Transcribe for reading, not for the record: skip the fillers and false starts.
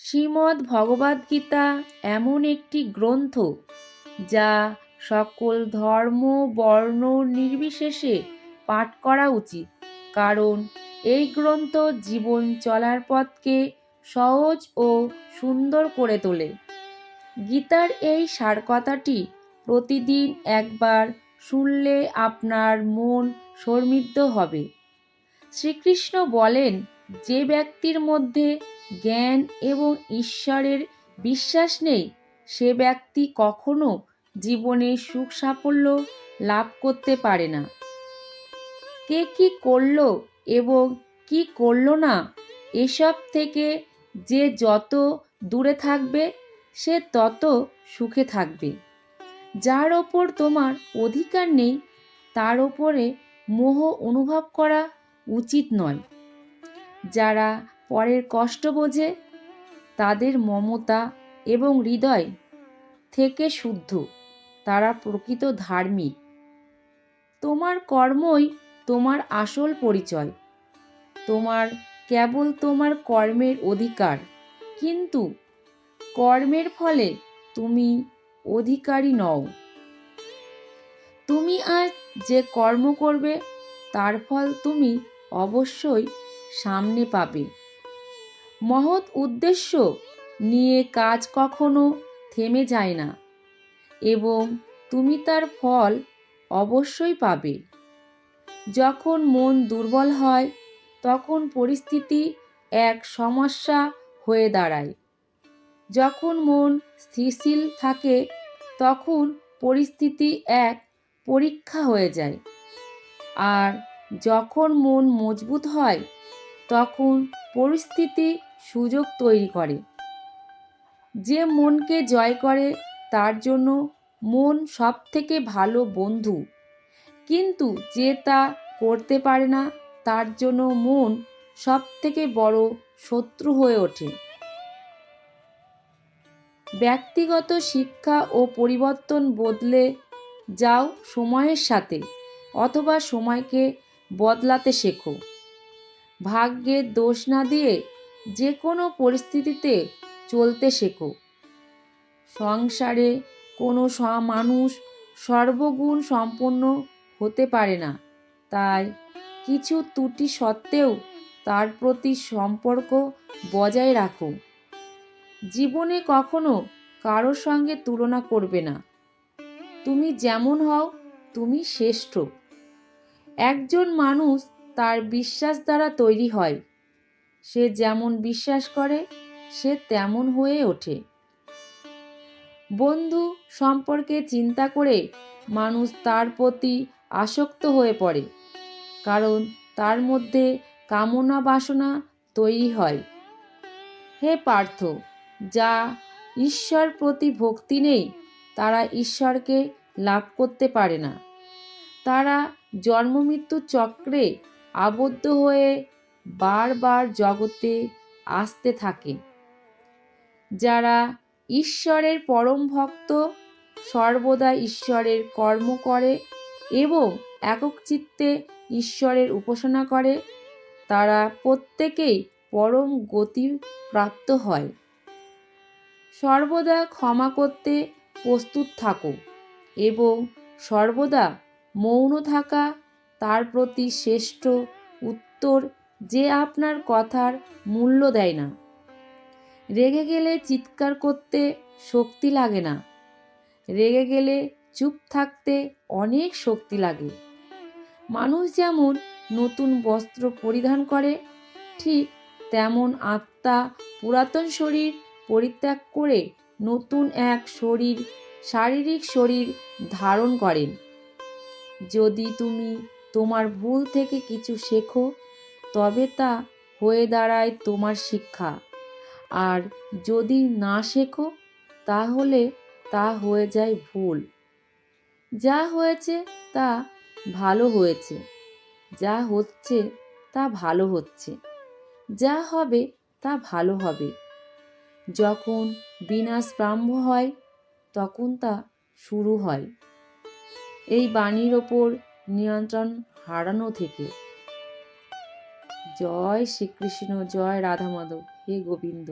শ্রীমদ্ ভগবদ্গীতা এমন একটি গ্রন্থ যা সকল ধর্ম বর্ণ নির্বিশেষে পাঠ করা উচিত, কারণ এই গ্রন্থ জীবন চলার পথকে সহজ ও সুন্দর করে তোলে। গীতার এই সারকথাটি প্রতিদিন একবার শুনলে আপনার মন সমৃদ্ধ হবে। শ্রীকৃষ্ণ বলেন, যে ব্যক্তির মধ্যে জ্ঞান এবং ঈশ্বরের বিশ্বাস নেই, সে ব্যক্তি কখনো জীবনে সুখ সাফল্য লাভ করতে পারে না। কে কি করলো এবং কি করলো না, এসব থেকে যে যত দূরে থাকবে সে তত সুখে থাকবে। যার ওপর তোমার অধিকার নেই তার ওপরে মোহ অনুভব করা উচিত নয়। যারা পরের কষ্ট বোঝে তাদের মমতা এবং হৃদয় থেকে শুদ্ধ, তারা প্রকৃত ধার্মিক। তোমার কর্মই তোমার আসল পরিচয়। তোমার কেবল তোমার কর্মের অধিকার, কিন্তু কর্মের ফলে তুমি অধিকারী নও। তুমি আজ যে কর্ম করবে তার ফল তুমি অবশ্যই সামনে পাবে। মহৎ উদ্দেশ্য নিয়ে কাজ কখনো থেমে যায় না এবং তুমি তার ফল অবশ্যই পাবে। যখন মন দুর্বল হয় তখন পরিস্থিতি এক সমস্যা হয়ে দাঁড়ায়। যখন মন স্থিতিশীল থাকে তখন পরিস্থিতি এক পরীক্ষা হয়ে যায়, আর যখন মন মজবুত হয় তখন পরিস্থিতি সুযোগ তৈরি করে। যে মনকে জয় করে তার জন্য মন সবথেকে ভালো বন্ধু, কিন্তু যে তা করতে পারে না তার জন্য মন সবথেকে বড় শত্রু হয়ে ওঠে। ব্যক্তিগত শিক্ষা ও পরিবর্তন বদলে যাও সময়ের সাথে, অথবা সময়কে বদলাতে শেখো। ভাগ্যের দোষ না দিয়ে যে কোনো পরিস্থিতিতে চলতে শেখো। সংসারে কোনো মানুষ সর্বগুণ সম্পন্ন হতে পারে না, তাই কিছু ত্রুটি সত্ত্বেও তার প্রতি সম্পর্ক বজায় রাখো। জীবনে কখনো কারোর সঙ্গে তুলনা করবে না। তুমি যেমন হও তুমি শ্রেষ্ঠ। একজন মানুষ তার বিশ্বাস দ্বারা তৈরি হয়। সে যেমন বিশ্বাস করে সে তেমন হয়ে ওঠে। বন্ধু সম্পর্কে চিন্তা করে মানুষ তার প্রতি আসক্ত হয়ে পড়ে, কারণ তার মধ্যে কামনা বাসনা তৈরি হয়। হে পার্থ, যা ঈশ্বর প্রতি ভক্তি নেই তারা ঈশ্বরকে লাভ করতে পারে না। তারা জন্ম মৃত্যু চক্রে আবদ্ধ হয়ে বারবার জগতে আসতে থাকে। যারা ঈশ্বরের পরম ভক্ত সর্বদা ঈশ্বরের কর্ম করে এবং একক চিত্তে ঈশ্বরের উপাসনা করে, তারা প্রত্যেকেই পরম গতি প্রাপ্ত হয়। সর্বদা ক্ষমা করতে প্রস্তুত থাকো এবং সর্বদা মৌন থাকা তার প্রতি শ্রেষ্ঠ উত্তর যে আপনার কথার মূল্য দেয় না। রেগে গেলে চিৎকার করতে শক্তি লাগে না, রেগে গেলে চুপ থাকতে অনেক শক্তি লাগে। মানুষ যেমন নতুন বস্ত্র পরিধান করে, ঠিক তেমন আত্মা পুরাতন শরীর পরিত্যাগ করে নতুন এক শারীরিক শরীর ধারণ করেন। যদি তুমি তোমার ভুল থেকে কিছু শেখো তবে তা হয়ে দাঁড়ায় তোমার শিক্ষা, আর যদি না শেখো তাহলে তা হয়ে যায় ভুল। যা হয়েছে তা ভালো হয়েছে, যা হচ্ছে তা ভালো হচ্ছে, যা হবে তা ভালো হবে। যখন বিনাশ প্রারম্ভ হয় তখন তা শুরু হয়। এই বাণীর ওপর নিয়ন্ত্রণ হারানো থেকে। জয় শ্রীকৃষ্ণ, জয় রাধা মাধব, হে গোবিন্দ।